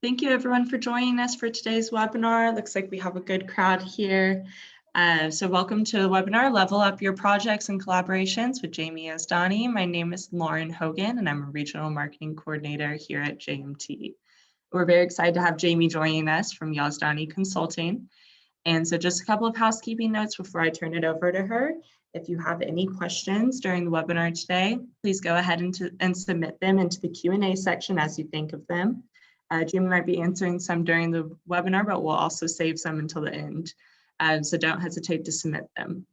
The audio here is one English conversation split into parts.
Thank you everyone for joining us for today's webinar. Looks like we have a good crowd here. So welcome to the webinar, Level Up Your Projects and Collaborations with Jami Yazdani. My name is Lauren Hogan and I'm a Regional Marketing Coordinator here at JMT. We're very excited to have Jami joining us from Yazdani Consulting. And so just a couple of housekeeping notes before I turn it over to her. If you have any questions during the webinar today, please go ahead and submit them into the Q&A section as you think of them. Jami might be answering some during the webinar, but we'll also save some until the end. So don't hesitate to submit them.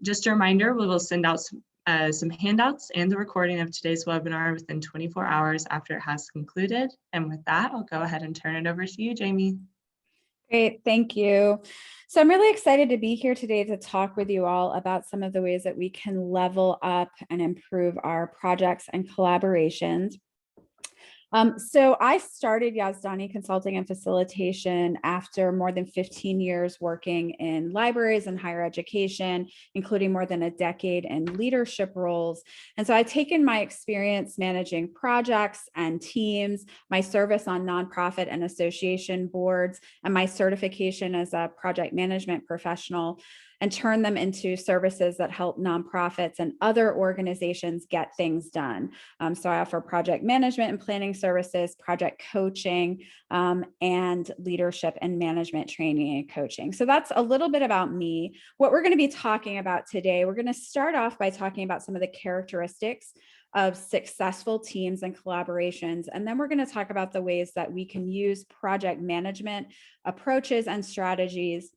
Just a reminder, we will send out some handouts and the recording of today's webinar within 24 hours after it has concluded. And with that, I'll go ahead and turn it over to you, Jami. Great, thank you. So I'm really excited to be here today to talk with you all about some of the ways that we can level up and improve our projects and collaborations. So I started Yazdani Consulting and Facilitation after more than 15 years working in libraries and higher education, including more than a decade in leadership roles. And so I've taken my experience managing projects and teams, my service on nonprofit and association boards, and my certification as a project management professional, and turn them into services that help nonprofits and other organizations get things done. So I offer project management and planning services, project coaching, and leadership and management training and coaching. So that's a little bit about me. What we're going to be talking about today, we're going to start off by talking about some of the characteristics of successful teams and collaborations. And then we're going to talk about the ways that we can use project management approaches and strategies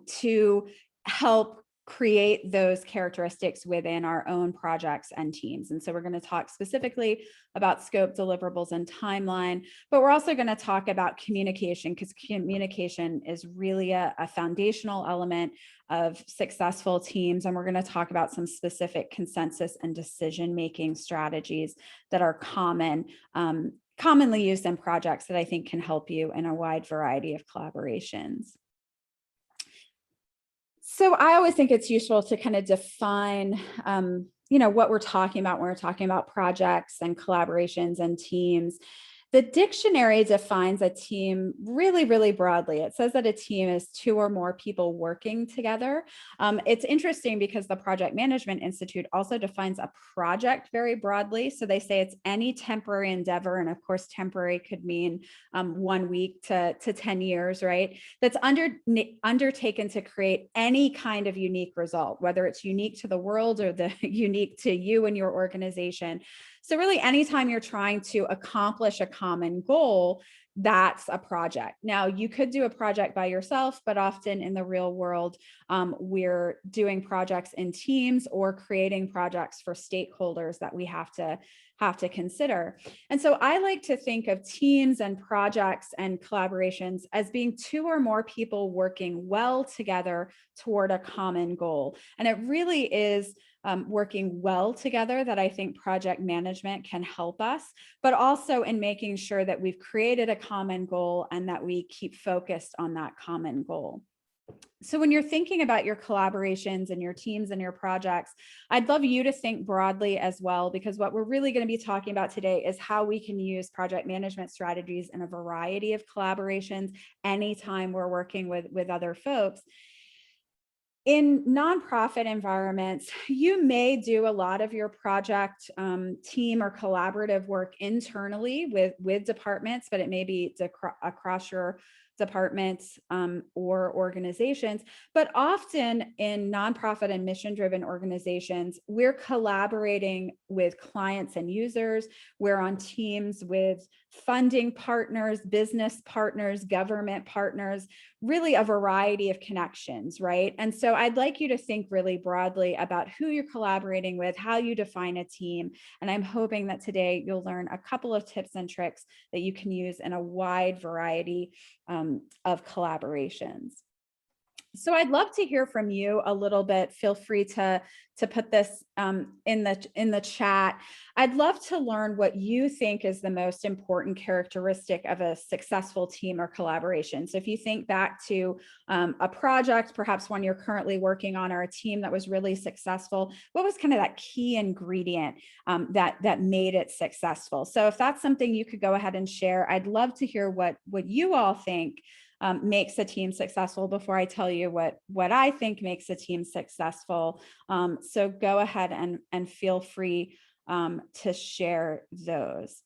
to help create those characteristics within our own projects and teams. And so we're going to talk specifically about scope, deliverables, and timeline, but we're also going to talk about communication, because communication is really a foundational element of successful teams. And we're going to talk about some specific consensus and decision-making strategies that are commonly used in projects that I think can help you in a wide variety of collaborations. So I always think it's useful to kind of define, what we're talking about when we're talking about projects and collaborations and teams. The dictionary defines a team really, really broadly. It says that a team is two or more people working together. It's interesting because the Project Management Institute also defines a project very broadly. So they say it's any temporary endeavor. And of course, temporary could mean 1 week to 10 years, right? That's undertaken to create any kind of unique result, whether it's unique to the world or unique to you and your organization. So really, anytime you're trying to accomplish a common goal, that's a project. Now, you could do a project by yourself, but often in the real world, we're doing projects in teams or creating projects for stakeholders that we have to consider. And so I like to think of teams and projects and collaborations as being two or more people working well together toward a common goal. And it really is working well together that I think project management can help us, but also in making sure that we've created a common goal and that we keep focused on that common goal. So when you're thinking about your collaborations and your teams and your projects, I'd love you to think broadly as well, because what we're really going to be talking about today is how we can use project management strategies in a variety of collaborations anytime we're working with other folks. In nonprofit environments, you may do a lot of your project team or collaborative work internally with departments, but it may be across your departments or organizations. But often in nonprofit and mission-driven organizations, we're collaborating with clients and users. We're on teams with funding partners, business partners, government partners, really a variety of connections, right? And so I'd like you to think really broadly about who you're collaborating with, how you define a team. And I'm hoping that today you'll learn a couple of tips and tricks that you can use in a wide variety of collaborations. So I'd love to hear from you a little bit. Feel free to put this in the chat. I'd love to learn what you think is the most important characteristic of a successful team or collaboration. So if you think back to a project, perhaps one you're currently working on, or a team that was really successful, what was kind of that key ingredient that made it successful? So if that's something you could go ahead and share, I'd love to hear what you all think makes a team successful before I tell you what I think makes a team successful. So go ahead and feel free to share those.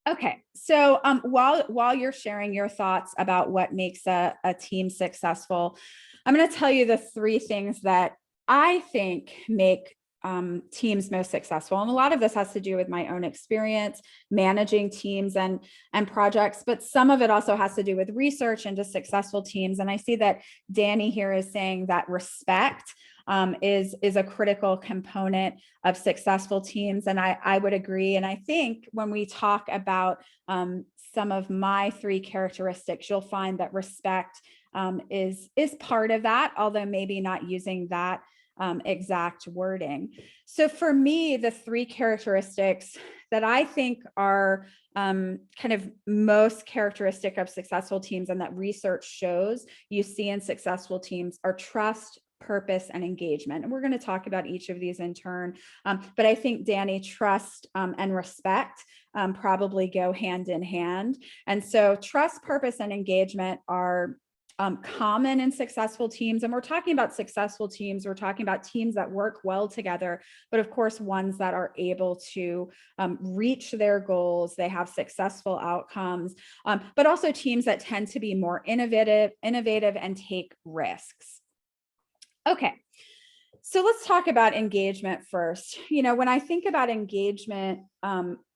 Okay, so while you're sharing your thoughts about what makes a team successful, I'm going to tell you the 3 things that I think make teams most successful. And a lot of this has to do with my own experience managing teams and projects, but some of it also has to do with research into successful teams. And I see that Danny here is saying that respect is a critical component of successful teams. And I would agree. And I think when we talk about some of my 3 characteristics, you'll find that respect is part of that, although maybe not using that exact wording. So for me, the 3 characteristics that I think are kind of most characteristic of successful teams, and that research shows you see in successful teams, are trust, purpose, and engagement. And we're going to talk about each of these in turn. But I think, Danny, trust and respect probably go hand in hand. And so trust, purpose, and engagement are common in successful teams. And we're talking about successful teams. We're talking about teams that work well together, but of course, ones that are able to reach their goals. They have successful outcomes, but also teams that tend to be more innovative and take risks. Okay. So let's talk about engagement first. You know, when I think about engagement,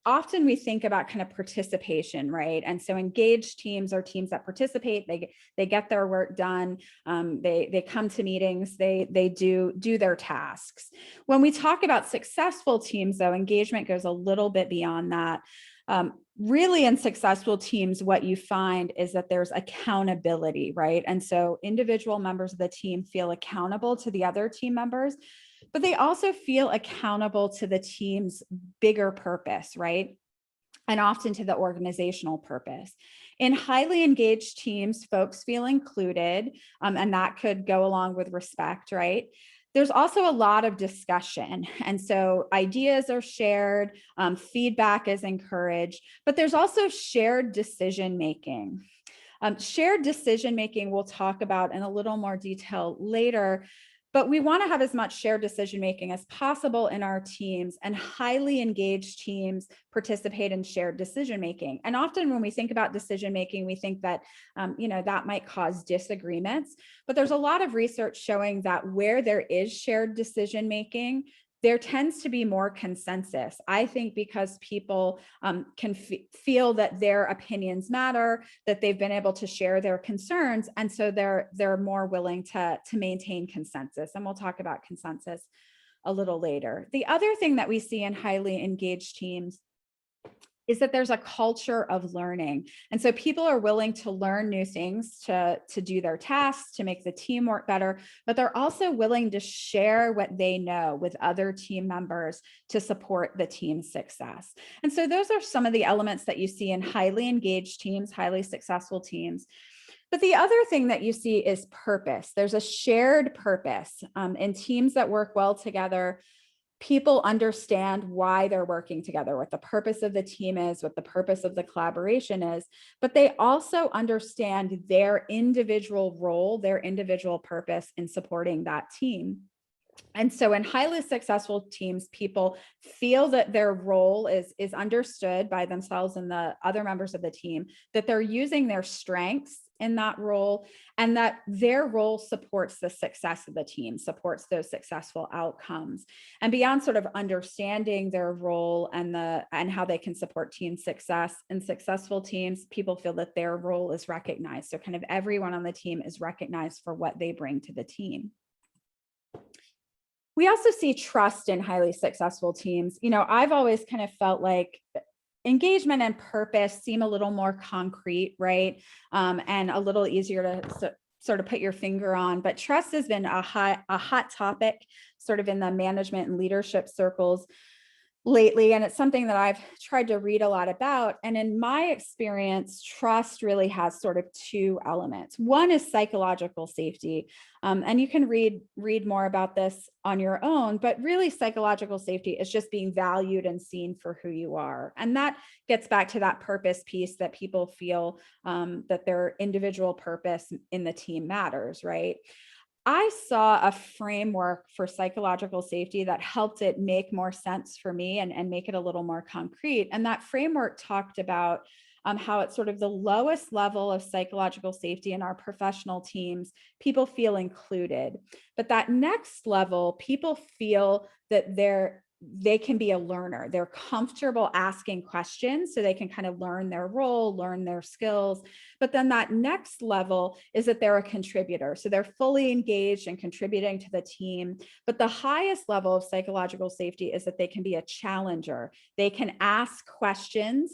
often we think about kind of participation, right? And so engaged teams are teams that participate. They get their work done. They come to meetings. They do their tasks. When we talk about successful teams, though, engagement goes a little bit beyond that. Really, in successful teams, what you find is that there's accountability, right? And so individual members of the team feel accountable to the other team members, but they also feel accountable to the team's bigger purpose, right? And often to the organizational purpose. In highly engaged teams, folks feel included, and that could go along with respect, right? There's also a lot of discussion. And so ideas are shared, feedback is encouraged, but there's also shared decision-making. Shared decision-making we'll talk about in a little more detail later, but we want to have as much shared decision-making as possible in our teams, and highly engaged teams participate in shared decision-making. And often when we think about decision-making, we think that, that might cause disagreements, but there's a lot of research showing that where there is shared decision-making, there tends to be more consensus. I think because people can feel that their opinions matter, that they've been able to share their concerns, and so they're more willing to maintain consensus. And we'll talk about consensus a little later. The other thing that we see in highly engaged teams is that there's a culture of learning. And so people are willing to learn new things to do their tasks, to make the team work better, but they're also willing to share what they know with other team members to support the team's success. And so those are some of the elements that you see in highly engaged teams, highly successful teams. But the other thing that you see is purpose. There's a shared purpose in teams that work well together. People understand why they're working together, what the purpose of the team is, what the purpose of the collaboration is, but they also understand their individual role, their individual purpose in supporting that team. And so in highly successful teams, people feel that their role is understood by themselves and the other members of the team, that they're using their strengths in that role, and that their role supports the success of the team, supports those successful outcomes. And beyond sort of understanding their role and how they can support team success, in successful teams, people feel that their role is recognized. So kind of everyone on the team is recognized for what they bring to the team. We also see trust in highly successful teams. I've always kind of felt like engagement and purpose seem a little more concrete, right? And a little easier sort of put your finger on, but trust has been a hot topic sort of in the management and leadership circles lately. And it's something that I've tried to read a lot about. And in my experience, trust really has sort of two elements. One is psychological safety. And you can read more about this on your own, but really psychological safety is just being valued and seen for who you are. And that gets back to that purpose piece that people feel that their individual purpose in the team matters, right? I saw a framework for psychological safety that helped it make more sense for me and make it a little more concrete. And that framework talked about how it's sort of the lowest level of psychological safety in our professional teams. People feel included, but that next level, people feel that they can be a learner. They're comfortable asking questions so they can kind of learn their role, learn their skills. But then that next level is that they're a contributor. So they're fully engaged and contributing to the team. But the highest level of psychological safety is that they can be a challenger. They can ask questions.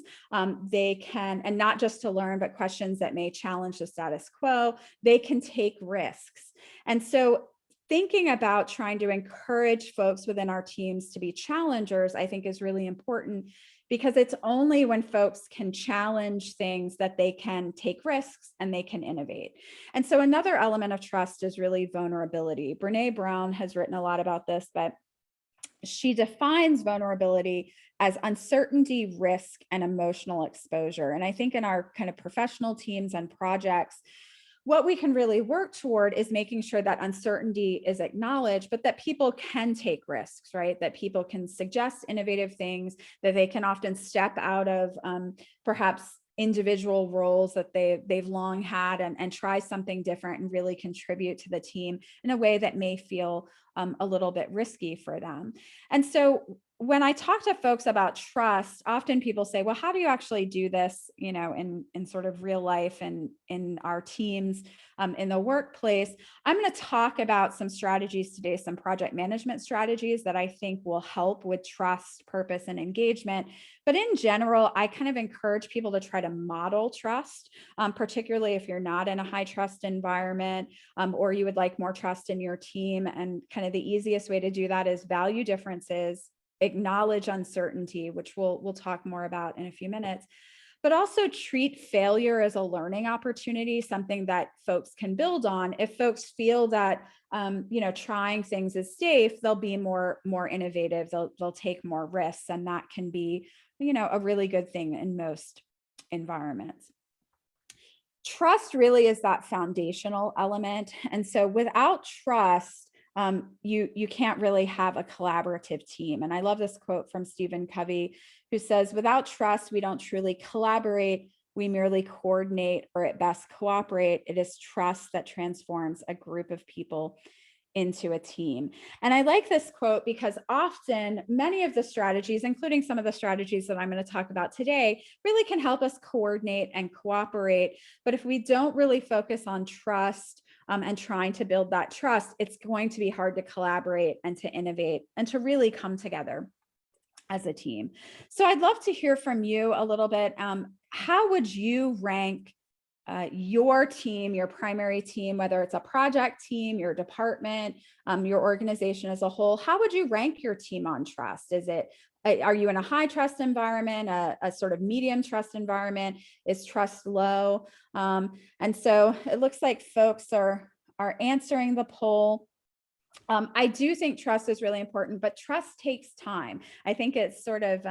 They can, and not just to learn, but questions that may challenge the status quo. They can take risks. And so thinking about trying to encourage folks within our teams to be challengers, I think is really important, because it's only when folks can challenge things that they can take risks and they can innovate. And so another element of trust is really vulnerability. Brené Brown has written a lot about this, but she defines vulnerability as uncertainty, risk, and emotional exposure. And I think in our kind of professional teams and projects, what we can really work toward is making sure that uncertainty is acknowledged, but that people can take risks, right? That people can suggest innovative things, that they can often step out of perhaps individual roles that they've long had and try something different and really contribute to the team in a way that may feel a little bit risky for them. And so when I talk to folks about trust, often people say, well, how do you actually do this, you know, in sort of real life and in our teams, in the workplace? I'm going to talk about some strategies today, some project management strategies that I think will help with trust, purpose, and engagement. But in general, I kind of encourage people to try to model trust, particularly if you're not in a high trust environment, or you would like more trust in your team. And kind of the easiest way to do that is value differences, acknowledge uncertainty, which we'll talk more about in a few minutes, but also treat failure as a learning opportunity, something that folks can build on. If folks feel that you know, trying things is safe, they'll be more innovative, they'll take more risks, and that can be, you know, a really good thing in most environments. Trust really is that foundational element. And so without trust, you can't really have a collaborative team. And I love this quote from Stephen Covey, who says, without trust, we don't truly collaborate. We merely coordinate, or at best cooperate. It is trust that transforms a group of people into a team. And I like this quote because often many of the strategies, including some of the strategies that I'm going to talk about today, really can help us coordinate and cooperate. But if we don't really focus on trust and trying to build that trust, it's going to be hard to collaborate and to innovate and to really come together as a team. So I'd love to hear from you a little bit. How would you rank your team, your primary team, whether it's a project team, your department, your organization as a whole? How would you rank your team on trust? Are you in a high trust environment, a sort of medium trust environment? Is trust low? And so it looks like folks are answering the poll. I do think trust is really important, but trust takes time. I think it's sort of,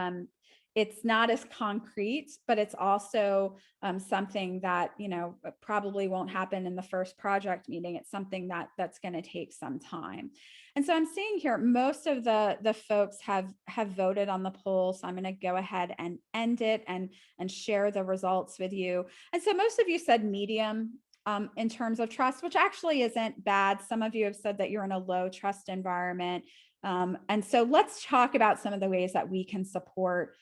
it's not as concrete, but it's also something that, you know, probably won't happen in the first project meeting. It's something that's going to take some time. And so I'm seeing here, most of the folks have voted on the poll. So I'm going to go ahead and end it and share the results with you. And so most of you said medium in terms of trust, which actually isn't bad. Some of you have said that you're in a low trust environment. And so let's talk about some of the ways that we can support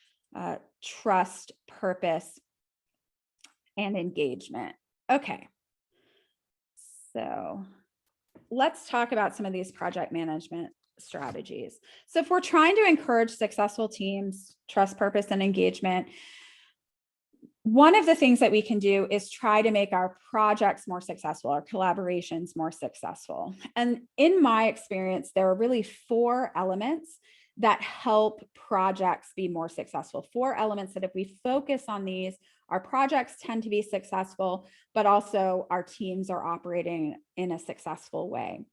trust, purpose, and engagement. Okay, so let's talk about some of these project management strategies. So if we're trying to encourage successful teams, trust, purpose, and engagement, one of the things that we can do is try to make our projects more successful, our collaborations more successful. And in my experience, there are really 4 elements that help projects be more successful. 4 elements that if we focus on these, our projects tend to be successful, but also our teams are operating in a successful way.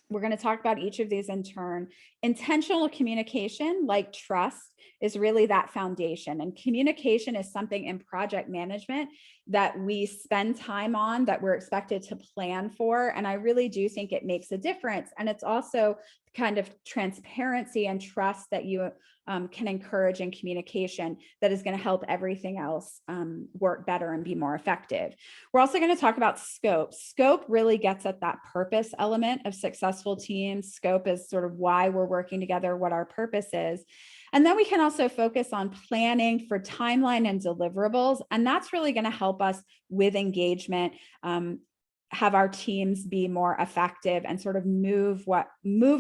We're going to talk about each of these in turn. Intentional communication, like trust, is really that foundation. And communication is something in project management that we spend time on, that we're expected to plan for. And I really do think it makes a difference. And it's also kind of transparency and trust that you can encourage in communication that is going to help everything else work better and be more effective. We're also going to talk about scope. Scope really gets at that purpose element of successful teams. Scope is sort of why we're working together, what our purpose is. And then we can also focus on planning for timeline and deliverables. And that's really going to help us with engagement, have our teams be more effective and sort of move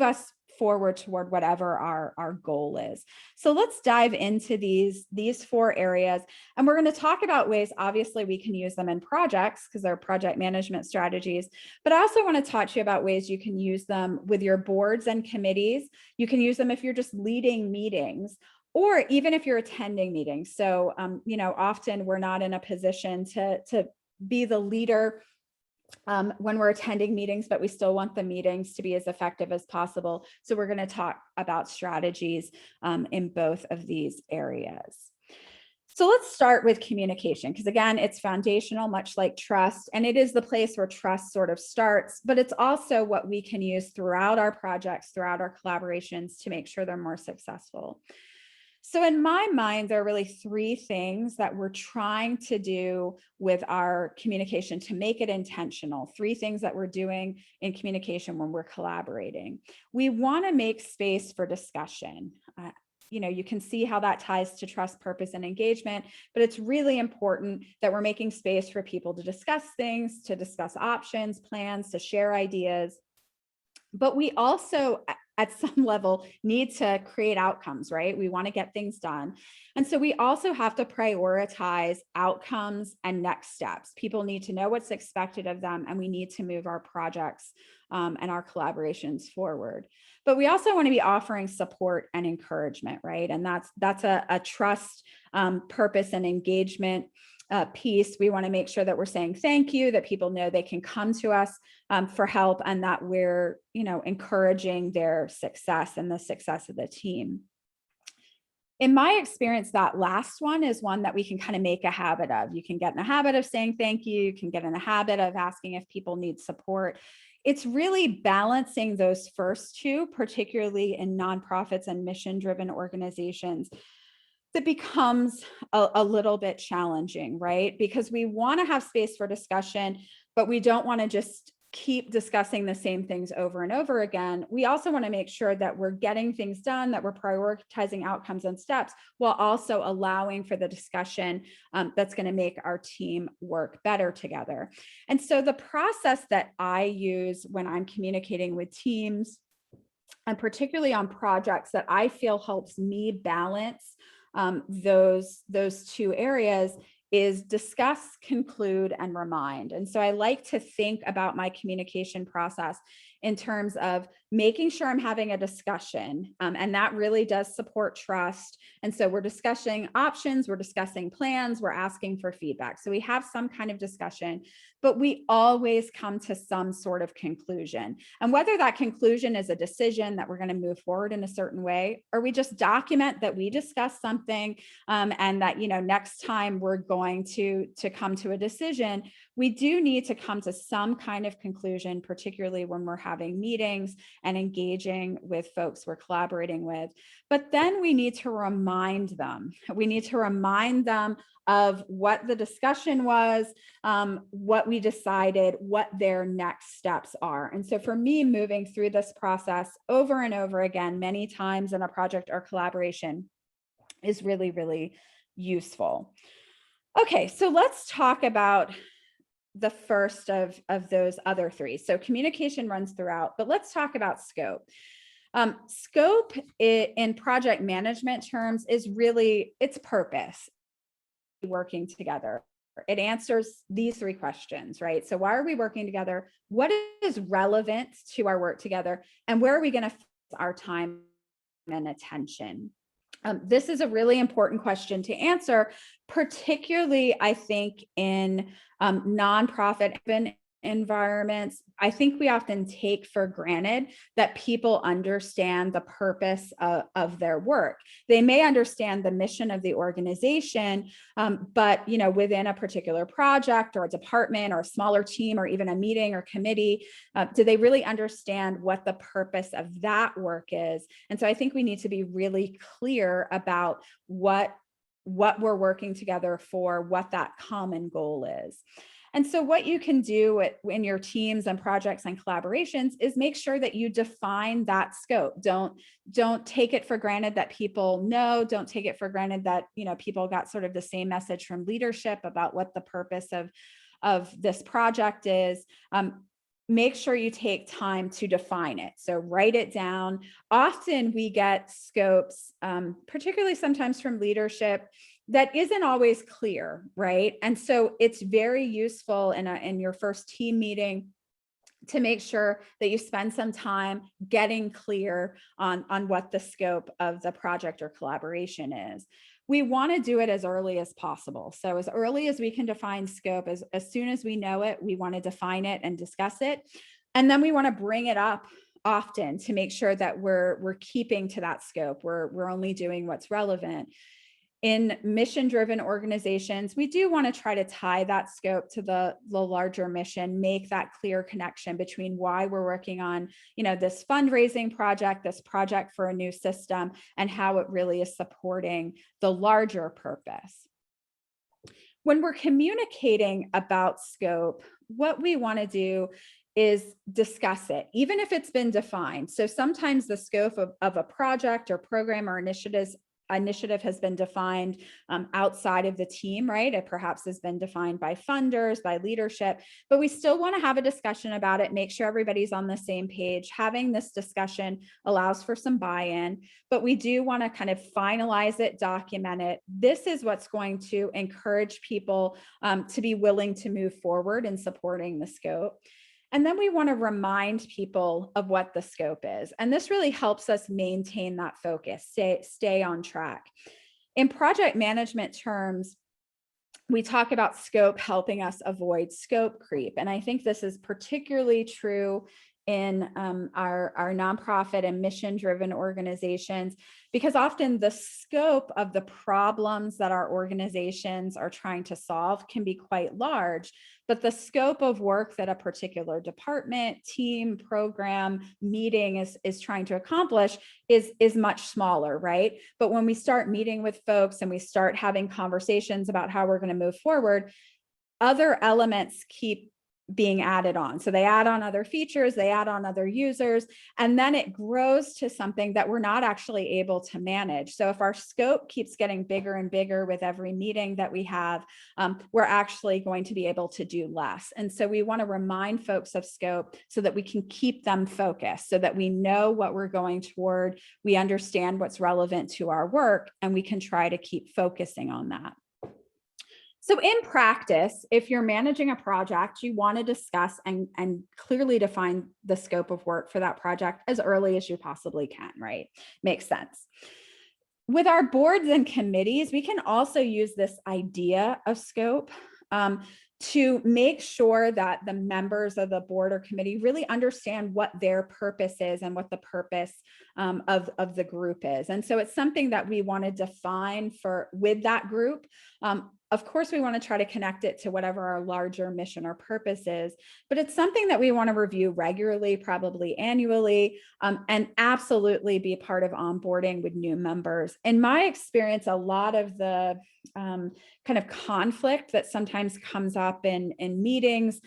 us forward toward whatever our goal is. So let's dive into these 4 areas. And we're going to talk about ways, obviously, we can use them in projects because they're project management strategies. But I also want to talk to you about ways you can use them with your boards and committees. You can use them if you're just leading meetings, or even if you're attending meetings. So, often we're not in a position to be the leader when we're attending meetings, but we still want the meetings to be as effective as possible. So we're going to talk about strategies in both of these areas. So let's start with communication, because again, it's foundational, much like trust, and it is the place where trust sort of starts, but it's also what we can use throughout our projects, throughout our collaborations to make sure they're more successful. So in my mind, there are really 3 things that we're trying to do with our communication to make it intentional. 3 things that we're doing in communication when we're collaborating. We want to make space for discussion. You can see how that ties to trust, purpose, and engagement, but it's really important that we're making space for people to discuss things, to discuss options, plans, to share ideas. But we also, at some level, need to create outcomes, right? We want to get things done. And so we also have to prioritize outcomes and next steps. People need to know what's expected of them, and we need to move our projects and our collaborations forward. But we also want to be offering support and encouragement, right? And that's a trust, purpose, and engagement piece. We want to make sure that we're saying thank you, that people know they can come to us for help, and that we're, encouraging their success and the success of the team. In my experience, that last one is one that we can kind of make a habit of. You can get in a habit of saying thank you. You can get in a habit of asking if people need support. It's really balancing those first 2, particularly in nonprofits and mission-driven organizations, that becomes a little bit challenging, right? Because we want to have space for discussion, but we don't want to just keep discussing the same things over and over again. We also want to make sure that we're getting things done, that we're prioritizing outcomes and steps, while also allowing for the discussion that's going to make our team work better together. And so the process that I use when I'm communicating with teams, and particularly on projects, that I feel helps me balance those 2 areas, is discuss, conclude, and remind. And so I like to think about my communication process in terms of making sure I'm having a discussion, and that really does support trust. And so we're discussing options, we're discussing plans, we're asking for feedback. So we have some kind of discussion, but we always come to some sort of conclusion. And whether that conclusion is a decision that we're going to move forward in a certain way, or we just document that we discussed something, and that, next time we're going to come to a decision, we do need to come to some kind of conclusion, particularly when we're having meetings and engaging with folks we're collaborating with. But then we need to remind them. We need to remind them of what the discussion was, what we decided, what their next steps are. And so for me, moving through this process over and over again, many times in a project or collaboration, is really, really useful. Okay, so let's talk about the first of those other 3. So communication runs throughout, but let's talk about scope. Scope in project management terms is really its purpose. working together? It answers these three questions, right? So why are we working together? What is relevant to our work together? And where are we going to focus our time and attention? This is a really important question to answer, particularly, I think, in nonprofit environments. I think we often take for granted that people understand the purpose of their work. They may understand the mission of the organization, but within a particular project or a department or a smaller team or even a meeting or committee, do they really understand what the purpose of that work is? And so I think we need to be really clear about what we're working together for, what that common goal is. And so what you can do in your teams and projects and collaborations is make sure that you define that scope. Don't take it for granted that people know. Don't take it for granted that people got sort of the same message from leadership about what the purpose of this project is. Make sure you take time to define it. So write it down. Often we get scopes, particularly sometimes from leadership, that isn't always clear, right? And so it's very useful in your first team meeting to make sure that you spend some time getting clear on what the scope of the project or collaboration is. We want to do it as early as possible. So as early as we can define scope, as soon as we know it, we want to define it and discuss it. And then we want to bring it up often to make sure that we're keeping to that scope. We're only doing what's relevant. In mission-driven organizations, we do want to try to tie that scope to the larger mission, make that clear connection between why we're working on, this fundraising project, this project for a new system, and how it really is supporting the larger purpose. When we're communicating about scope, what we want to do is discuss it, even if it's been defined. So sometimes the scope of a project or program or initiative has been defined outside of the team, right? It perhaps has been defined by funders, by leadership, but we still want to have a discussion about it, make sure everybody's on the same page. Having this discussion allows for some buy-in, but we do want to kind of finalize it, document it. This is what's going to encourage people to be willing to move forward in supporting the scope. And then we want to remind people of what the scope is. And this really helps us maintain that focus, stay on track. In project management terms, we talk about scope helping us avoid scope creep. And I think this is particularly true in our nonprofit and mission-driven organizations, because often the scope of the problems that our organizations are trying to solve can be quite large, but the scope of work that a particular department, team, program, meeting is trying to accomplish is much smaller, right? But when we start meeting with folks and we start having conversations about how we're going to move forward, other elements keep being added on. So they add on other features, they add on other users, and then it grows to something that we're not actually able to manage. So if our scope keeps getting bigger and bigger with every meeting that we have, we're actually going to be able to do less. And so we want to remind folks of scope so that we can keep them focused, so that we know what we're going toward, we understand what's relevant to our work, and we can try to keep focusing on that. So in practice, if you're managing a project, you want to discuss and clearly define the scope of work for that project as early as you possibly can, right? Makes sense. With our boards and committees, we can also use this idea of scope to make sure that the members of the board or committee really understand what their purpose is and what the purpose of the group is. And so it's something that we want to define with that group. Of course, we want to try to connect it to whatever our larger mission or purpose is, but it's something that we want to review regularly, probably annually, and absolutely be part of onboarding with new members. In my experience, a lot of the kind of conflict that sometimes comes up in meetings,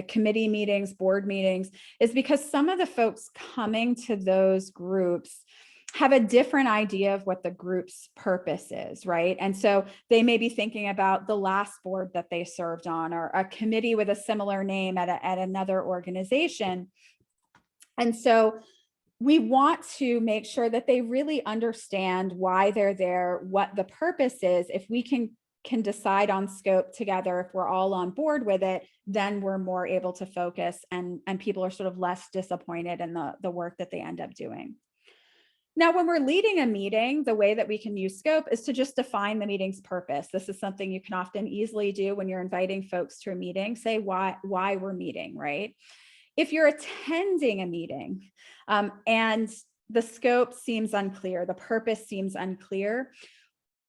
committee meetings, board meetings, is because some of the folks coming to those groups have a different idea of what the group's purpose is, right? And so they may be thinking about the last board that they served on, or a committee with a similar name at another organization. And so we want to make sure that they really understand why they're there, what the purpose is. If we can can decide on scope together, if we're all on board with it, then we're more able to focus, and people are sort of less disappointed in the work that they end up doing. Now, when we're leading a meeting, the way that we can use scope is to just define the meeting's purpose. This is something you can often easily do when you're inviting folks to a meeting. Say why we're meeting, right? If you're attending a meeting and the scope seems unclear, the purpose seems unclear,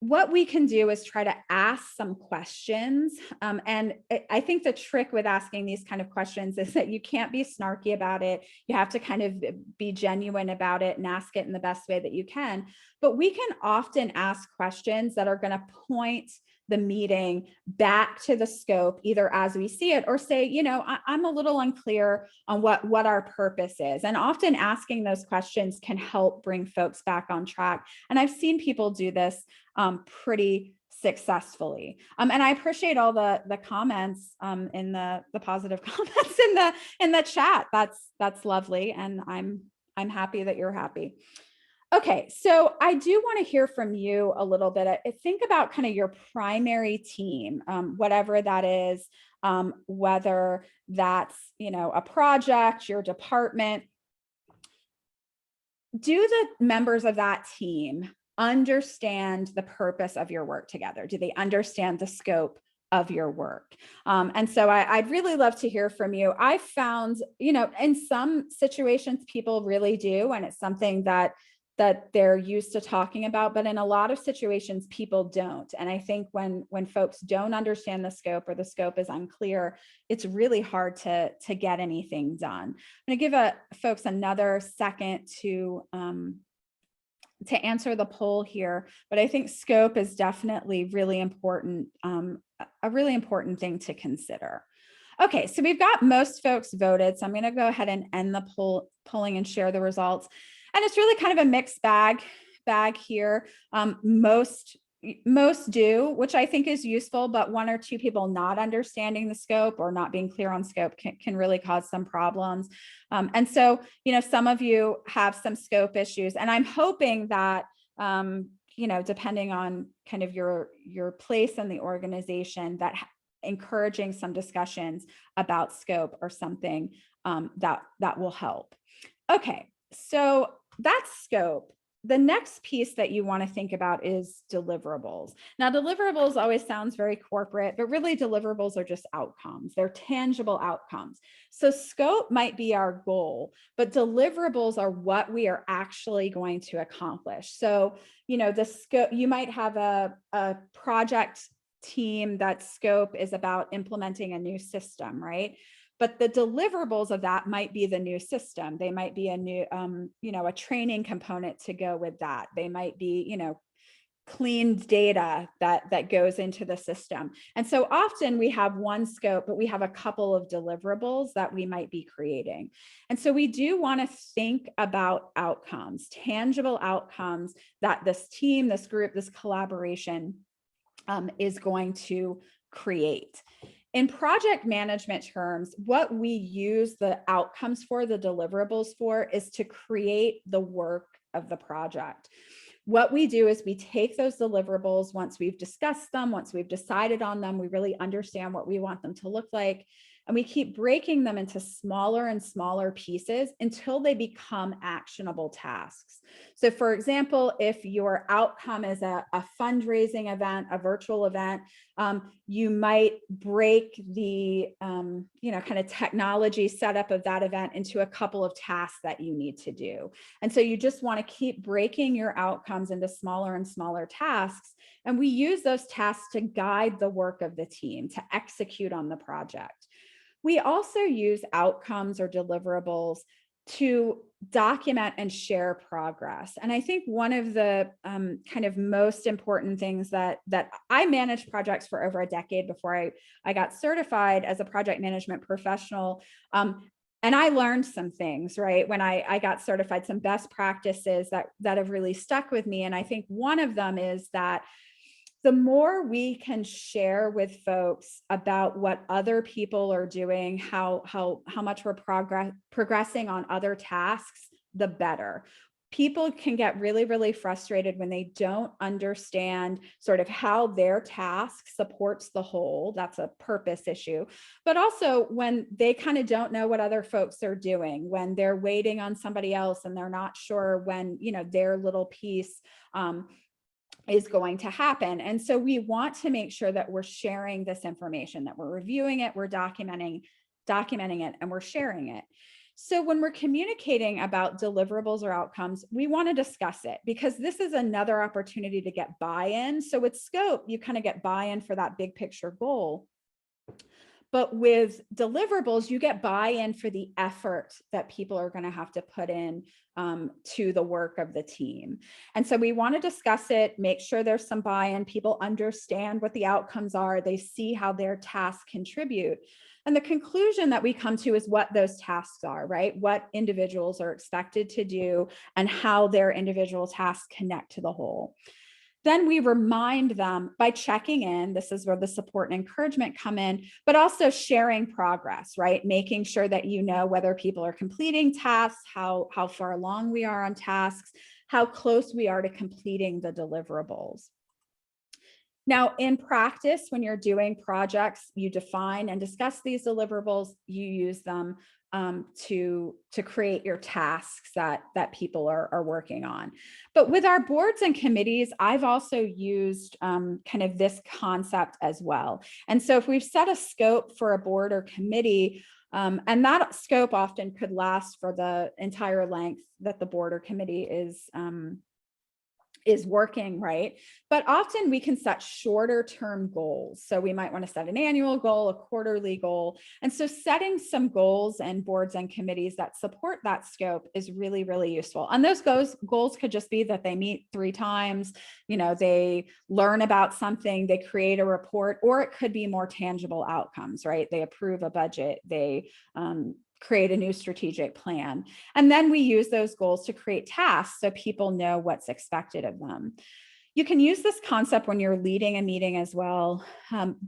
what we can do is try to ask some questions. And I think the trick with asking these kind of questions is that you can't be snarky about it. You have to kind of be genuine about it and ask it in the best way that you can. But we can often ask questions that are going to point the meeting back to the scope, either as we see it or say, you know, I'm a little unclear on what our purpose is. And often asking those questions can help bring folks back on track. And I've seen people do this pretty successfully. And I appreciate all the comments in the positive comments in the chat. That's lovely. And I'm happy that you're happy. Okay, so I do want to hear from you a little bit. Think about kind of your primary team, whatever that is, whether that's, you know, a project, your department. Do the members of that team understand the purpose of your work together? Do they understand the scope of your work? And so I'd really love to hear from you. I found, you know, in some situations, people really do, and it's something that they're used to talking about, but in a lot of situations, people don't. And I think when folks don't understand the scope, or the scope is unclear, it's really hard to get anything done. I'm going to give folks another second to answer the poll here, but I think scope is definitely really important, a really important thing to consider. Okay, so we've got most folks voted, so I'm going to go ahead and end the polling and share the results. And it's really kind of a mixed bag here. Most do, which I think is useful, but one or two people not understanding the scope or not being clear on scope can really cause some problems. And so, you know, some of you have some scope issues, and I'm hoping that, you know, depending on kind of your place in the organization, that encouraging some discussions about scope or something that will help. Okay, so that's scope. The next piece that you want to think about is deliverables. Now, deliverables always sounds very corporate, but really deliverables are just outcomes. They're tangible outcomes. So scope might be our goal, but deliverables are what we are actually going to accomplish. So, you know, the scope, you might have a project team that scope is about implementing a new system, right? But the deliverables of that might be the new system. They might be a new, you know, a training component to go with that. They might be, you know, cleaned data that goes into the system. And so often we have one scope, but we have a couple of deliverables that we might be creating. And so we do want to think about outcomes, tangible outcomes that this team, this group, this collaboration is going to create. In project management terms, what we use the outcomes for, the deliverables for, is to create the work of the project. What we do is we take those deliverables once we've discussed them, once we've decided on them, we really understand what we want them to look like, and we keep breaking them into smaller and smaller pieces until they become actionable tasks. So for example, if your outcome is a fundraising event, a virtual event, you might break the you know, kind of technology setup of that event into a couple of tasks that you need to do. And so you just want to keep breaking your outcomes into smaller and smaller tasks. And we use those tasks to guide the work of the team to execute on the project. We also use outcomes or deliverables to document and share progress. And I think one of the kind of most important things that I managed projects for over a decade before I got certified as a project management professional. And I learned some things, right? When I got certified, some best practices that have really stuck with me. And I think one of them is that the more we can share with folks about what other people are doing, how much we're progressing on other tasks, the better. people can get really, really frustrated when they don't understand sort of how their task supports the whole. That's a purpose issue. But also when they kind of don't know what other folks are doing, when they're waiting on somebody else and they're not sure when, their little piece is going to happen. And so we want to make sure that we're sharing this information, that we're reviewing it, we're documenting it, and we're sharing it. So when we're communicating about deliverables or outcomes, we want to discuss it because this is another opportunity to get buy-in. So with scope, you kind of get buy-in for that big picture goal. But with deliverables, you get buy-in for the effort that people are going to have to put in to the work of the team. And so we want to discuss it, make sure there's some buy-in, people understand what the outcomes are, they see how their tasks contribute. And the conclusion that we come to is what those tasks are, right? What individuals are expected to do and how their individual tasks connect to the whole. Then we remind them by checking in. This is where the support and encouragement come in, but also sharing progress, right? Making sure that you know whether people are completing tasks, how far along we are on tasks, how close we are to completing the deliverables. Now, in practice, when you're doing projects, you define and discuss these deliverables, you use them to create your tasks that people are working on. But with our boards and committees, I've also used kind of this concept as well. And so if we've set a scope for a board or committee, and that scope often could last for the entire length that the board or committee is working, right? But often we can set shorter term goals. So we might want to set an annual goal, a quarterly goal. And so setting some goals and boards and committees that support that scope is really, really useful. And those goals could just be that they meet 3 times, they learn about something, they create a report, or it could be more tangible outcomes, right? They approve a budget, they create a new strategic plan. And then we use those goals to create tasks so people know what's expected of them. You can use this concept when you're leading a meeting as well,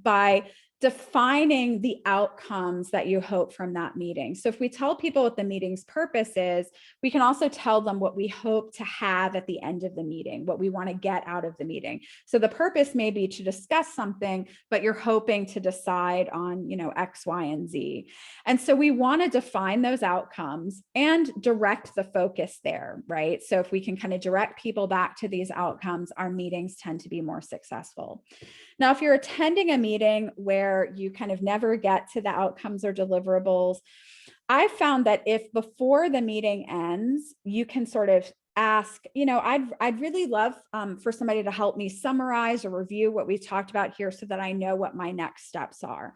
by defining the outcomes that you hope from that meeting. So if we tell people what the meeting's purpose is, we can also tell them what we hope to have at the end of the meeting, what we want to get out of the meeting. So the purpose may be to discuss something, but you're hoping to decide on, X, Y, and Z. And so we want to define those outcomes and direct the focus there, right? So if we can kind of direct people back to these outcomes, our meetings tend to be more successful. Now, if you're attending a meeting where you kind of never get to the outcomes or deliverables, I found that if before the meeting ends, you can sort of ask, I'd really love for somebody to help me summarize or review what we've talked about here so that I know what my next steps are.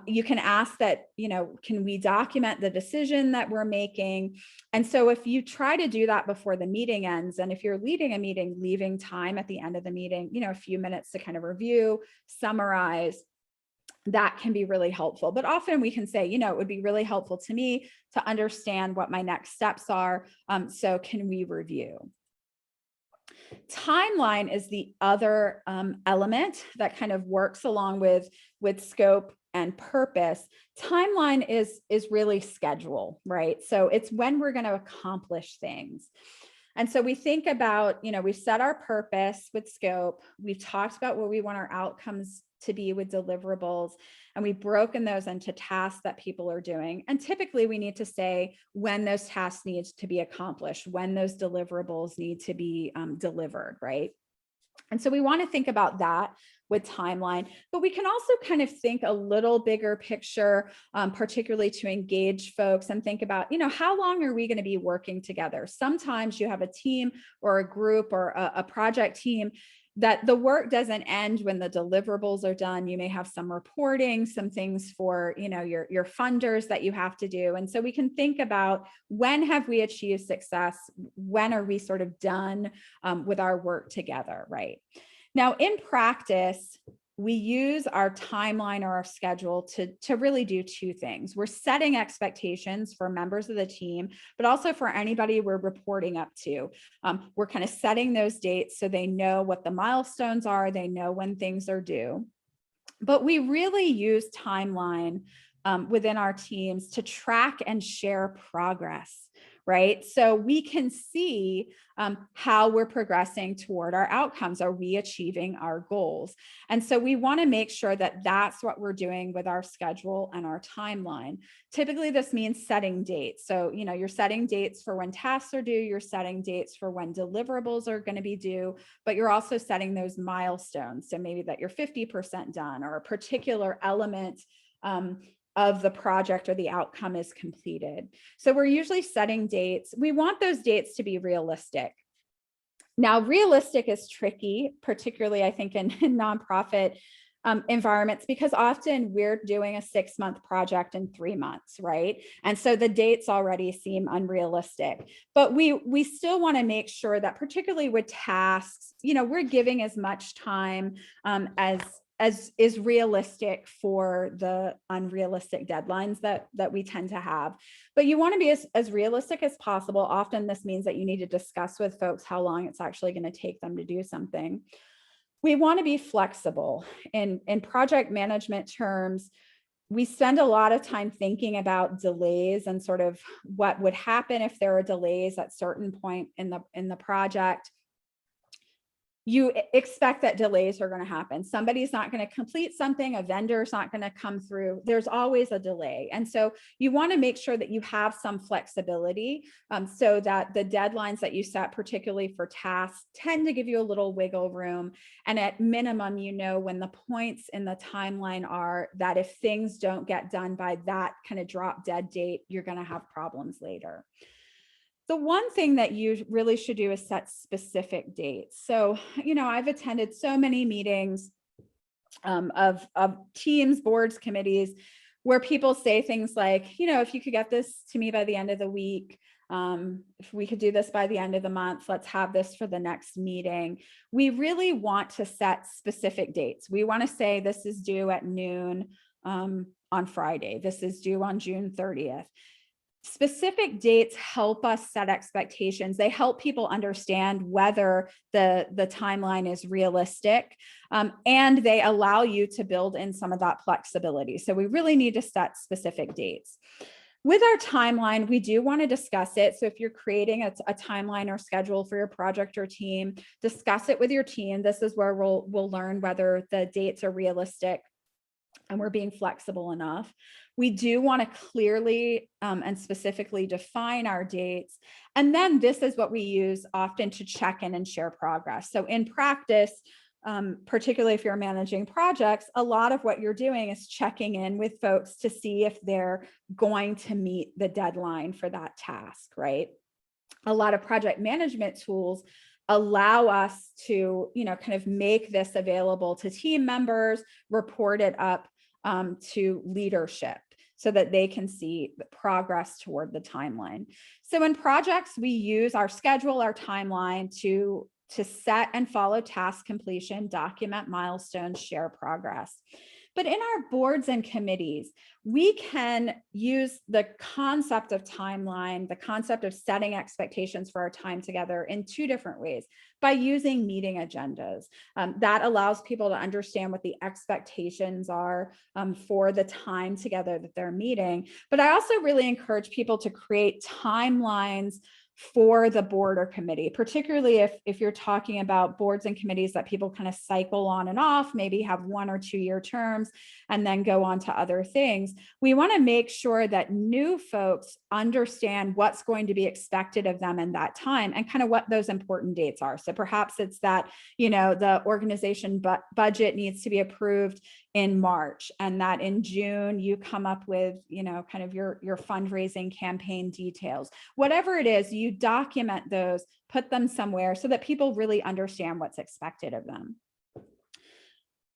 You can ask that, can we document the decision that we're making? And so if you try to do that before the meeting ends, and if you're leading a meeting, leaving time at the end of the meeting, a few minutes to kind of review, summarize, that can be really helpful. But often we can say, it would be really helpful to me to understand what my next steps are. So can we review? Timeline is the other element that kind of works along with scope and purpose. Timeline is really schedule, right? So it's when we're going to accomplish things. And so we think about, we set our purpose with scope. We've talked about what we want our outcomes to be with deliverables, and we've broken those into tasks that people are doing. And typically we need to say when those tasks need to be accomplished, when those deliverables need to be delivered, right? And so we want to think about that with timeline, but we can also kind of think a little bigger picture, particularly to engage folks and think about, how long are we going to be working together? Sometimes you have a team or a group or a project team that the work doesn't end when the deliverables are done. You may have some reporting, some things for, your funders that you have to do. And so we can think about when have we achieved success? When are we sort of done with our work together, right? Now, in practice, we use our timeline or our schedule to really do 2 things. We're setting expectations for members of the team, but also for anybody we're reporting up to. We're kind of setting those dates so they know what the milestones are, they know when things are due. But we really use timeline within our teams to track and share progress, right? So we can see how we're progressing toward our outcomes. Are we achieving our goals? And so we want to make sure that that's what we're doing with our schedule and our timeline. Typically, this means setting dates. So, you're setting dates for when tasks are due, you're setting dates for when deliverables are going to be due, but you're also setting those milestones. So maybe that you're 50% done, or a particular element of the project or the outcome is completed. So we're usually setting dates. We want those dates to be realistic. Now, realistic is tricky, particularly I think in nonprofit environments, because often we're doing a 6-month project in 3 months, right? And so the dates already seem unrealistic, but we still want to make sure that, particularly with tasks, we're giving as much time as is realistic for the unrealistic deadlines that we tend to have. But you want to be as realistic as possible. Often this means that you need to discuss with folks how long it's actually going to take them to do something. We want to be flexible. In project management terms, we spend a lot of time thinking about delays and sort of what would happen if there are delays at certain point in the project. You expect that delays are going to happen. Somebody's not going to complete something, a vendor's not going to come through. There's always a delay. And so you want to make sure that you have some flexibility so that the deadlines that you set, particularly for tasks, tend to give you a little wiggle room. And at minimum, when the points in the timeline are that if things don't get done by that kind of drop dead date, you're going to have problems later. The one thing that you really should do is set specific dates. So, I've attended so many meetings of teams, boards, committees, where people say things like, if you could get this to me by the end of the week, if we could do this by the end of the month, let's have this for the next meeting. We really want to set specific dates. We want to say this is due at noon on Friday. This is due on June 30th. Specific dates help us set expectations. They help people understand whether the timeline is realistic, and they allow you to build in some of that flexibility. So we really need to set specific dates. With our timeline, we do want to discuss it. So if you're creating a timeline or schedule for your project or team, discuss it with your team. This is where we'll learn whether the dates are realistic and we're being flexible enough. We do want to clearly and specifically define our dates. And then this is what we use often to check in and share progress. So in practice, particularly if you're managing projects, a lot of what you're doing is checking in with folks to see if they're going to meet the deadline for that task, right? A lot of project management tools allow us to, kind of make this available to team members, report it up to leadership so that they can see the progress toward the timeline. So in projects, we use our schedule, our timeline to set and follow task completion, document milestones, share progress. But in our boards and committees, we can use the concept of timeline, the concept of setting expectations for our time together in 2 different ways. By using meeting agendas. That allows people to understand what the expectations are for the time together that they're meeting. But I also really encourage people to create timelines for the board or committee, particularly if you're talking about boards and committees that people kind of cycle on and off, maybe have 1 or 2 year terms and then go on to other things. We want to make sure that new folks understand what's going to be expected of them in that time and kind of what those important dates are. So perhaps it's that, the organization budget needs to be approved in March, and that in June you come up with, kind of your fundraising campaign details. Whatever it is, you document those, put them somewhere so that people really understand what's expected of them.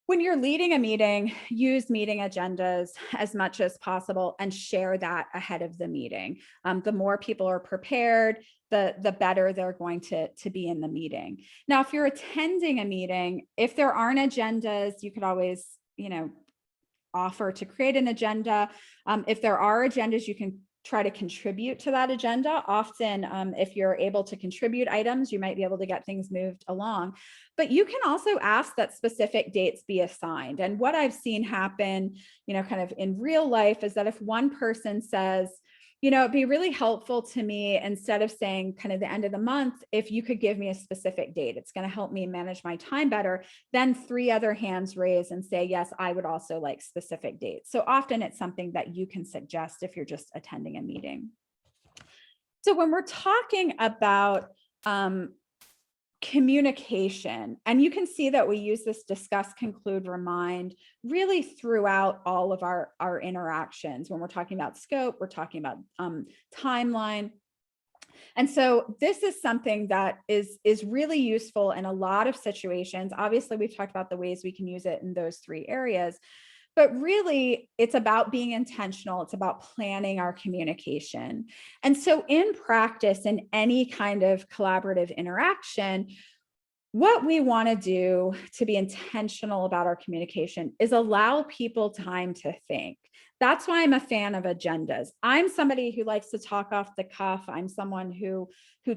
When you're leading a meeting, use meeting agendas as much as possible and share that ahead of the meeting. The more people are prepared, the better they're going to be in the meeting. Now, if you're attending a meeting, if there aren't agendas, you could always, offer to create an agenda. If there are agendas, you can try to contribute to that agenda. Often, if you're able to contribute items, you might be able to get things moved along. But you can also ask that specific dates be assigned. And what I've seen happen, kind of in real life is that if one person says, it'd be really helpful to me, instead of saying kind of the end of the month, if you could give me a specific date, it's going to help me manage my time better. Then 3 other hands raise and say, yes, I would also like specific dates. So often it's something that you can suggest if you're just attending a meeting. So when we're talking about communication, and you can see that we use this discuss, conclude, remind really throughout all of our interactions. When we're talking about scope, we're talking about timeline. And so this is something that is really useful in a lot of situations. Obviously, we've talked about the ways we can use it in those 3 areas. But really, it's about being intentional. It's about planning our communication. And so in practice, in any kind of collaborative interaction, what we want to do to be intentional about our communication is allow people time to think. That's why I'm a fan of agendas. I'm somebody who likes to talk off the cuff. I'm someone who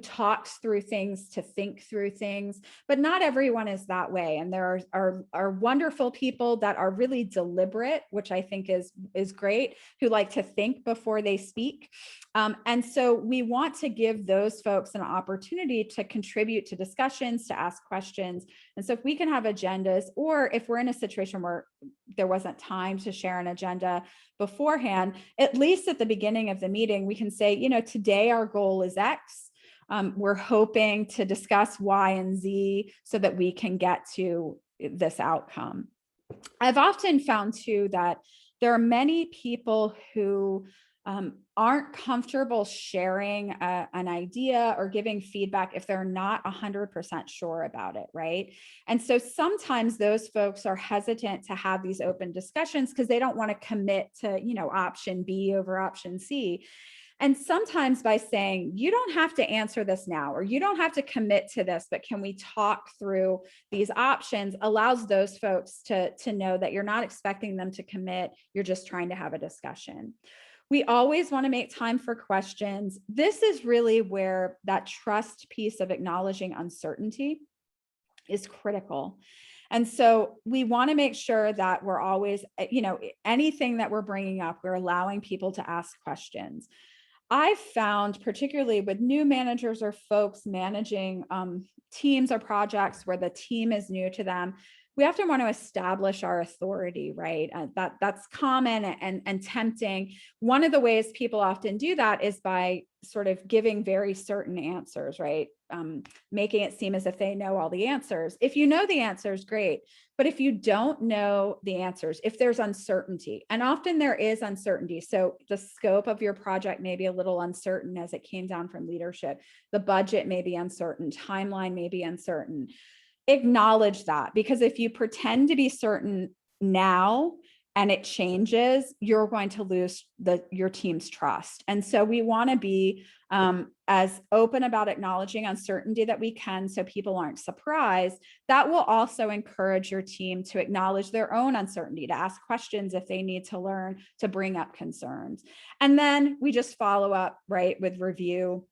talks through things, to think through things, but not everyone is that way. And there are wonderful people that are really deliberate, which I think is great, who like to think before they speak. And so we want to give those folks an opportunity to contribute to discussions, to ask questions. And so if we can have agendas, or if we're in a situation where there wasn't time to share an agenda beforehand, at least at the beginning of the meeting, we can say, today our goal is X. We're hoping to discuss Y and Z so that we can get to this outcome. I've often found too that there are many people who aren't comfortable sharing an idea or giving feedback if they're not 100% sure about it, right? And so sometimes those folks are hesitant to have these open discussions because they don't want to commit to, option B over option C. And sometimes by saying, you don't have to answer this now, or you don't have to commit to this, but can we talk through these options, allows those folks to know that you're not expecting them to commit, you're just trying to have a discussion. We always want to make time for questions. This is really where that trust piece of acknowledging uncertainty is critical. And so we want to make sure that we're always, anything that we're bringing up, we're allowing people to ask questions. I've found, particularly with new managers or folks managing teams or projects where the team is new to them, we often want to establish our authority, right? That's common and tempting. One of the ways people often do that is by sort of giving very certain answers, right? Making it seem as if they know all the answers. If you know the answers, great. But if you don't know the answers, if there's uncertainty, and often there is uncertainty. So the scope of your project may be a little uncertain as it came down from leadership. The budget may be uncertain, timeline may be uncertain. Acknowledge that, because if you pretend to be certain now and it changes, you're going to lose your team's trust. And so we want to be as open about acknowledging uncertainty that we can, so people aren't surprised. That will also encourage your team to acknowledge their own uncertainty, to ask questions if they need to learn, to bring up concerns. And then we just follow up, right, with review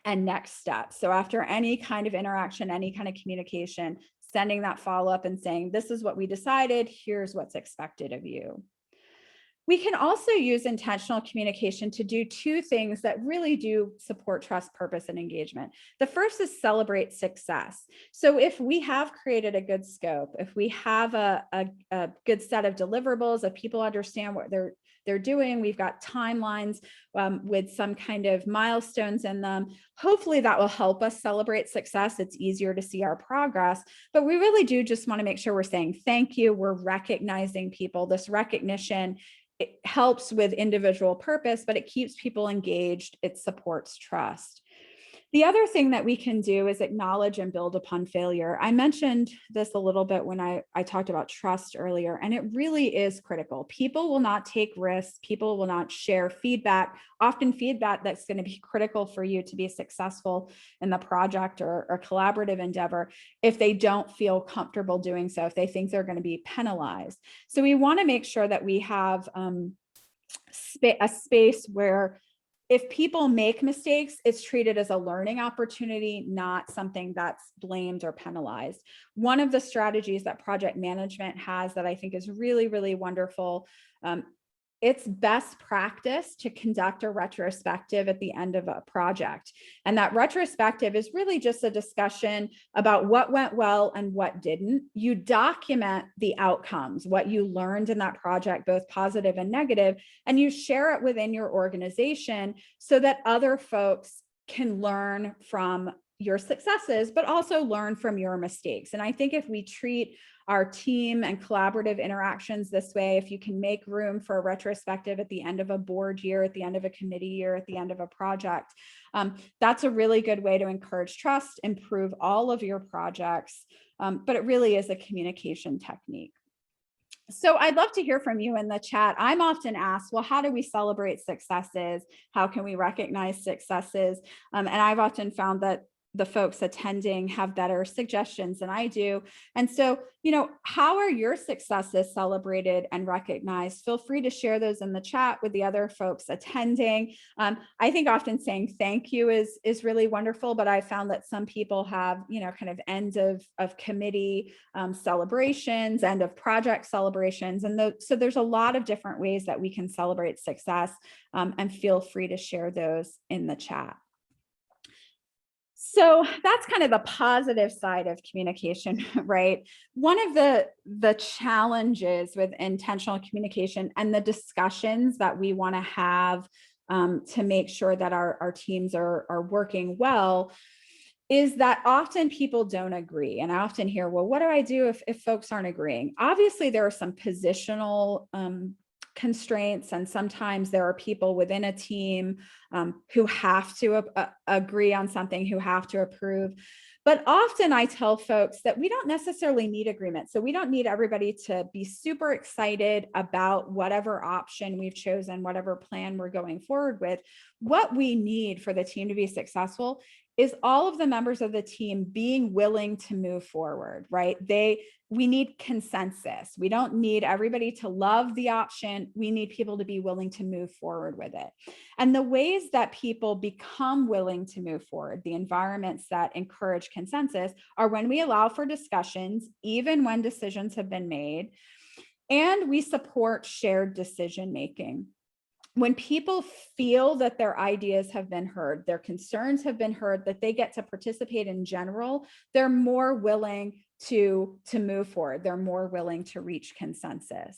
and next steps. So after any kind of interaction, any kind of communication, sending that follow-up and saying, this is what we decided, here's what's expected of you. We can also use intentional communication to do 2 things that really do support trust, purpose, and engagement. The first is celebrate success. So if we have created a good scope, if we have a good set of deliverables, if people understand what they're doing, we've got timelines with some kind of milestones in them, hopefully that will help us celebrate success. It's easier to see our progress, but we really do just want to make sure we're saying thank you. We're recognizing people. This recognition, it helps with individual purpose, but it keeps people engaged. It supports trust. The other thing that we can do is acknowledge and build upon failure. I mentioned this a little bit when I talked about trust earlier, and it really is critical. People will not take risks. People will not share feedback, often feedback that's going to be critical for you to be successful in the project or collaborative endeavor if they don't feel comfortable doing so, if they think they're going to be penalized. So we want to make sure that we have a space where if people make mistakes, it's treated as a learning opportunity, not something that's blamed or penalized. One of the strategies that project management has that I think is really, really wonderful it's best practice to conduct a retrospective at the end of a project. And that retrospective is really just a discussion about what went well and what didn't. You document the outcomes, what you learned in that project, both positive and negative, and you share it within your organization so that other folks can learn from your successes, but also learn from your mistakes. And I think if we treat our team and collaborative interactions this way, if you can make room for a retrospective at the end of a board year, at the end of a committee year, at the end of a project, that's a really good way to encourage trust, improve all of your projects. But it really is a communication technique. So I'd love to hear from you in the chat. I'm often asked, well, how do we celebrate successes? How can we recognize successes? And I've often found that the folks attending have better suggestions than I do. And so, how are your successes celebrated and recognized? Feel free to share those in the chat with the other folks attending. I think often saying thank you is really wonderful, but I found that some people have, kind of end of committee celebrations, end of project celebrations. And so there's a lot of different ways that we can celebrate success, and feel free to share those in the chat. So that's kind of the positive side of communication, right? One of the challenges with intentional communication and the discussions that we want to have to make sure that our teams are working well is that often people don't agree. And I often hear, well, what do I do if folks aren't agreeing? Obviously, there are some positional constraints, and sometimes there are people within a team who have to agree on something, who have to approve. But often I tell folks that we don't necessarily need agreement. So we don't need everybody to be super excited about whatever option we've chosen, whatever plan we're going forward with. What we need for the team to be successful is all of the members of the team being willing to move forward, right? We need consensus. We don't need everybody to love the option. We need people to be willing to move forward with it. And the ways that people become willing to move forward, the environments that encourage consensus, are when we allow for discussions, even when decisions have been made, and we support shared decision-making. When people feel that their ideas have been heard, their concerns have been heard, that they get to participate in general, they're more willing to move forward. They're more willing to reach consensus.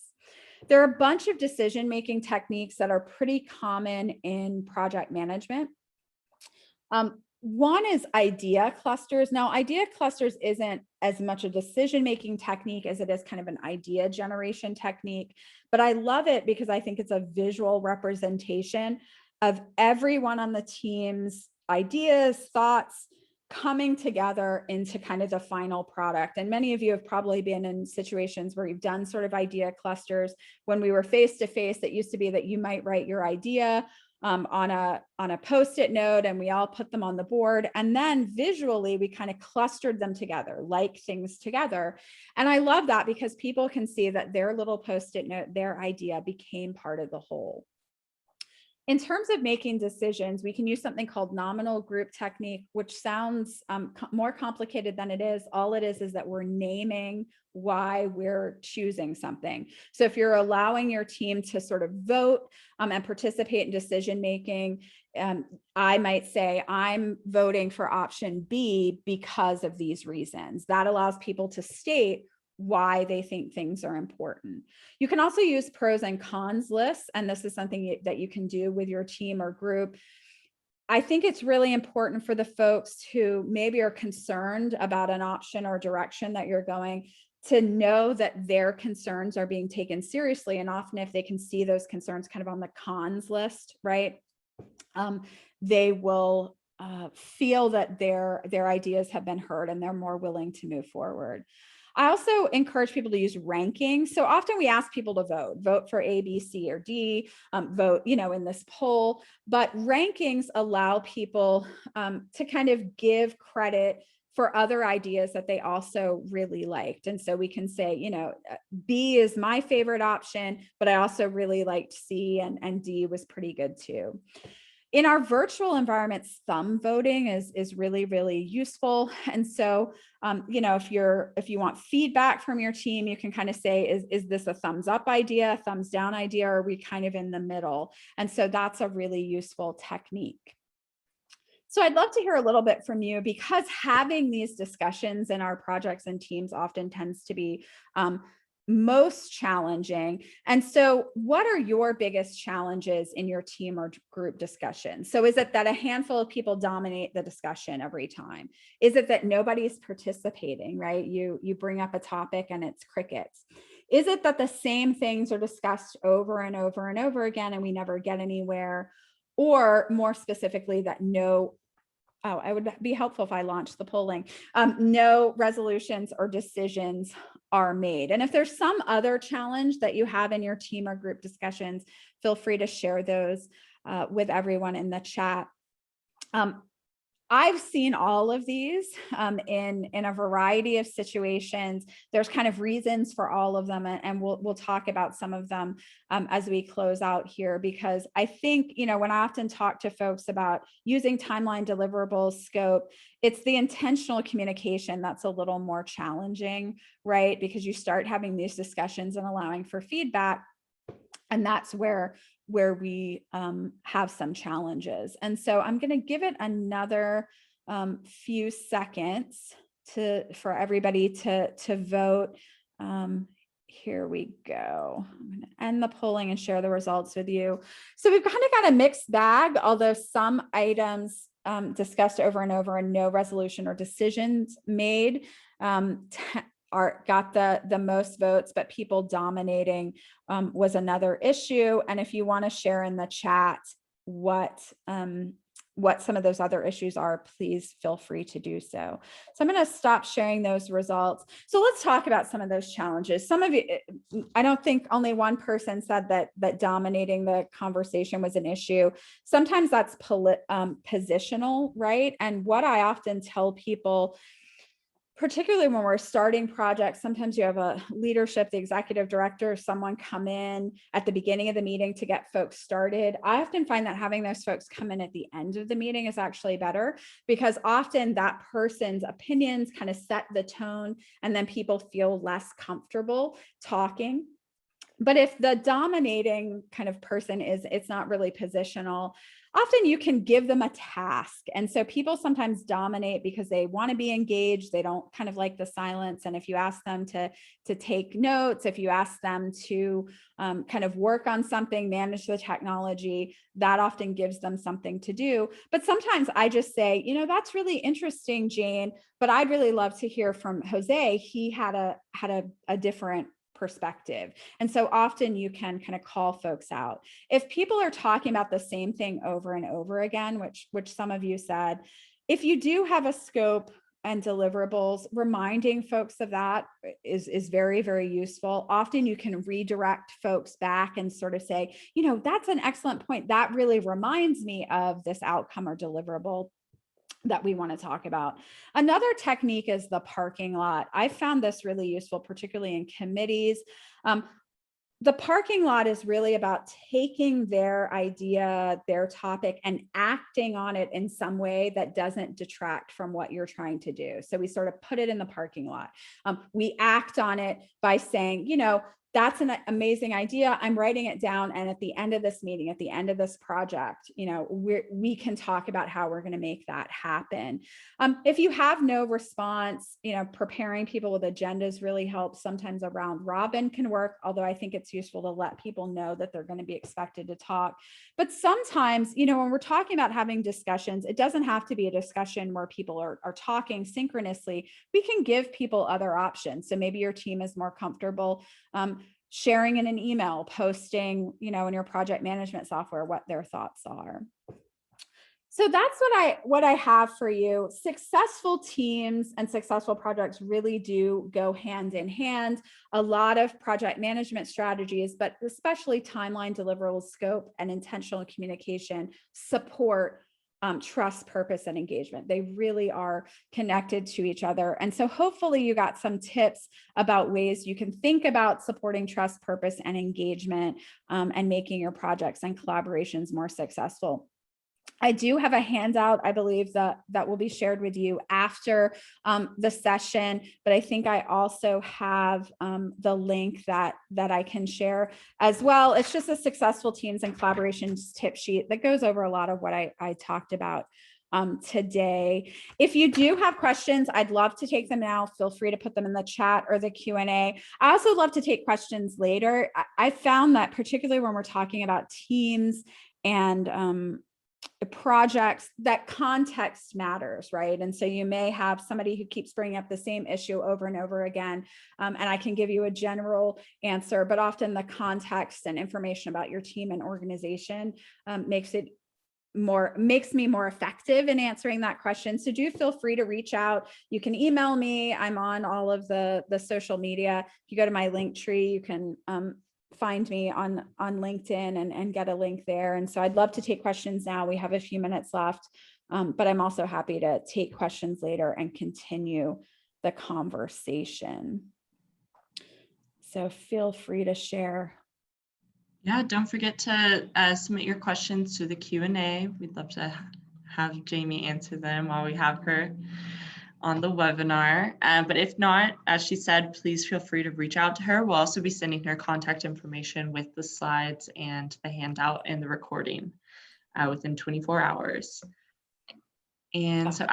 There are a bunch of decision-making techniques that are pretty common in project management. One is idea clusters. Now, idea clusters isn't as much a decision-making technique as it is kind of an idea generation technique, but I love it because I think it's a visual representation of everyone on the team's ideas, thoughts, coming together into kind of the final product. And many of you have probably been in situations where you've done sort of idea clusters. When we were face-to-face, it used to be that you might write your idea on a Post-it note, and we all put them on the board. And then visually, we kind of clustered them together, like things together. And I love that because people can see that their little Post-it note, their idea became part of the whole. In terms of making decisions, we can use something called nominal group technique, which sounds more complicated than it is. All it is that we're naming why we're choosing something. So if you're allowing your team to sort of vote and participate in decision making, I might say, I'm voting for option B because of these reasons. That allows people to state why they think things are important. You can also use pros and cons lists, and this is something that you can do with your team or group. I think it's really important for the folks who maybe are concerned about an option or direction that you're going to know that their concerns are being taken seriously. And often if they can see those concerns kind of on the cons list, right, they will feel that their ideas have been heard and they're more willing to move forward. I also encourage people to use rankings. So often we ask people to vote for A, B, C, or D, vote, in this poll, but rankings allow people to kind of give credit for other ideas that they also really liked. And so we can say, B is my favorite option, but I also really liked C, and D was pretty good too. In our virtual environments, thumb voting is really, really useful. And so, you know, if you want feedback from your team, you can kind of say, is this a thumbs up idea, thumbs down idea, or are we kind of in the middle? And so that's a really useful technique. So I'd love to hear a little bit from you, because having these discussions in our projects and teams often tends to be most challenging. And so what are your biggest challenges in your team or group discussion? So is it that a handful of people dominate the discussion every time? Is it that nobody's participating, right? You bring up a topic and it's crickets. Is it that the same things are discussed over and over and over again and we never get anywhere? Or more specifically, that it would be helpful if I launched the polling. No resolutions or decisions are made. And if there's some other challenge that you have in your team or group discussions, feel free to share those with everyone in the chat. I've seen all of these in a variety of situations. There's kind of reasons for all of them, and we'll talk about some of them as we close out here, because I think, you know, when I often talk to folks about using timeline, deliverables, scope, it's the intentional communication that's a little more challenging, right? Because you start having these discussions and allowing for feedback, and that's where we have some challenges. And so I'm going to give it another few seconds for everybody to vote. Here we go. I'm going to end the polling and share the results with you. So we've kind of got a mixed bag, although some items discussed over and over and no resolution or decisions made got the most votes, but people dominating was another issue. And if you want to share in the chat what some of those other issues are, please feel free to do so. So I'm going to stop sharing those results. So let's talk about some of those challenges. Some of you, I don't think only one person said that dominating the conversation was an issue. Sometimes that's positional, right? And what I often tell people, particularly when we're starting projects, sometimes you have a leadership, the executive director, someone come in at the beginning of the meeting to get folks started. I often find that having those folks come in at the end of the meeting is actually better, because often that person's opinions kind of set the tone and then people feel less comfortable talking. But if the dominating kind of person it's not really positional, often you can give them a task. And so people sometimes dominate because they want to be engaged. They don't kind of like the silence. And if you ask them to take notes, if you ask them to kind of work on something, manage the technology, that often gives them something to do. But sometimes I just say, you know, that's really interesting, Jane, but I'd really love to hear from Jose. He had a different perspective. And so often you can kind of call folks out. If people are talking about the same thing over and over again, which some of you said, if you do have a scope and deliverables, reminding folks of that is very, very useful. Often you can redirect folks back and sort of say, you know, that's an excellent point. That really reminds me of this outcome or deliverable that we want to talk about. Another technique is the parking lot. I found this really useful, particularly in committees. The parking lot is really about taking their idea, their topic, and acting on it in some way that doesn't detract from what you're trying to do. So we sort of put it in the parking lot. We act on it by saying, you know, that's an amazing idea. I'm writing it down. And at the end of this meeting, at the end of this project, you know, we can talk about how we're going to make that happen. If you have no response, you know, preparing people with agendas really helps. Sometimes a round robin can work, although I think it's useful to let people know that they're going to be expected to talk. But sometimes, you know, when we're talking about having discussions, it doesn't have to be a discussion where people are talking synchronously. We can give people other options. So maybe your team is more comfortable sharing in an email, posting, you know, in your project management software, what their thoughts are. So that's what I have for you. Successful teams and successful projects really do go hand in hand. A lot of project management strategies, but especially timeline, deliverables, scope, and intentional communication support trust, purpose, and engagement. They really are connected to each other. And so hopefully you got some tips about ways you can think about supporting trust, purpose, and engagement and making your projects and collaborations more successful. I do have a handout, I believe, that will be shared with you after the session, but I think I also have the link that I can share as well. It's just a successful teams and collaborations tip sheet that goes over a lot of what I talked about today. If you do have questions, I'd love to take them now. Feel free to put them in the chat or the Q&A. I also love to take questions later. I found that particularly when we're talking about teams and projects, that context matters, right? And so you may have somebody who keeps bringing up the same issue over and over again, and I can give you a general answer, but often the context and information about your team and organization makes me more effective in answering that question. So do feel free to reach out. You can email me. I'm on all of the social media. If you go to my link tree, you can find me on LinkedIn and get a link there. And so I'd love to take questions now. We have a few minutes left, but I'm also happy to take questions later and continue the conversation. So feel free to share. Yeah, don't forget to submit your questions to the Q&A. We'd love to have Jami answer them while we have her on the webinar. But if not, as she said, please feel free to reach out to her. We'll also be sending her contact information with the slides and the handout and the recording within 24 hours. And so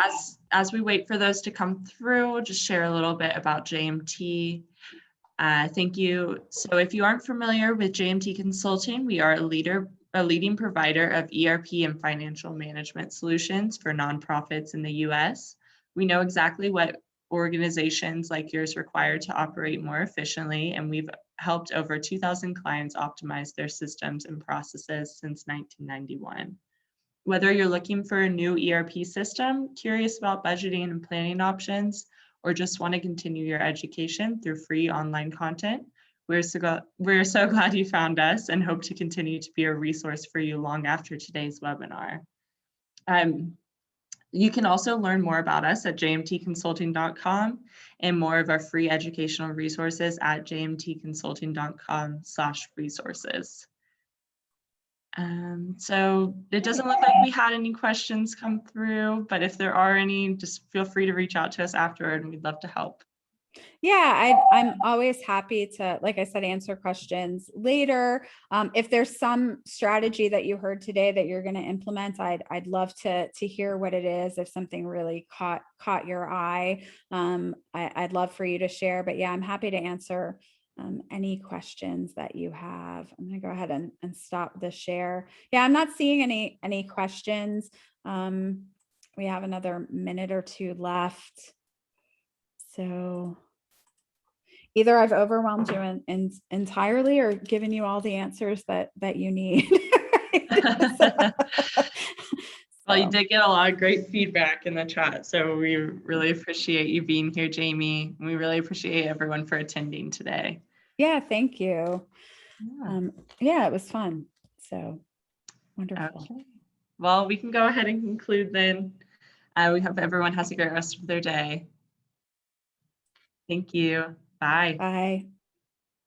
as we wait for those to come through, we'll just share a little bit about JMT. Thank you. So if you aren't familiar with JMT Consulting, we are a leading provider of ERP and financial management solutions for nonprofits in the US. We know exactly what organizations like yours require to operate more efficiently, and we've helped over 2,000 clients optimize their systems and processes since 1991. Whether you're looking for a new ERP system, curious about budgeting and planning options, or just want to continue your education through free online content, we're so glad you found us and hope to continue to be a resource for you long after today's webinar. You can also learn more about us at jmtconsulting.com and more of our free educational resources at jmtconsulting.com/resources. So it doesn't look like we had any questions come through, but if there are any, just feel free to reach out to us afterward and we'd love to help. Yeah, I'm always happy to, like I said, answer questions later. If there's some strategy that you heard today that you're going to implement, I'd love to hear what it is. If something really caught your eye, I'd love for you to share. But yeah, I'm happy to answer any questions that you have. I'm going to go ahead and stop the share. Yeah, I'm not seeing any questions. We have another minute or two left. So either I've overwhelmed you entirely or given you all the answers that you need. Well, you did get a lot of great feedback in the chat, so we really appreciate you being here, Jami. We really appreciate everyone for attending today. Yeah, thank you. Yeah, it was fun. So wonderful. Okay. Well, we can go ahead and conclude then. We hope everyone has a great rest of their day. Thank you. Bye. Bye.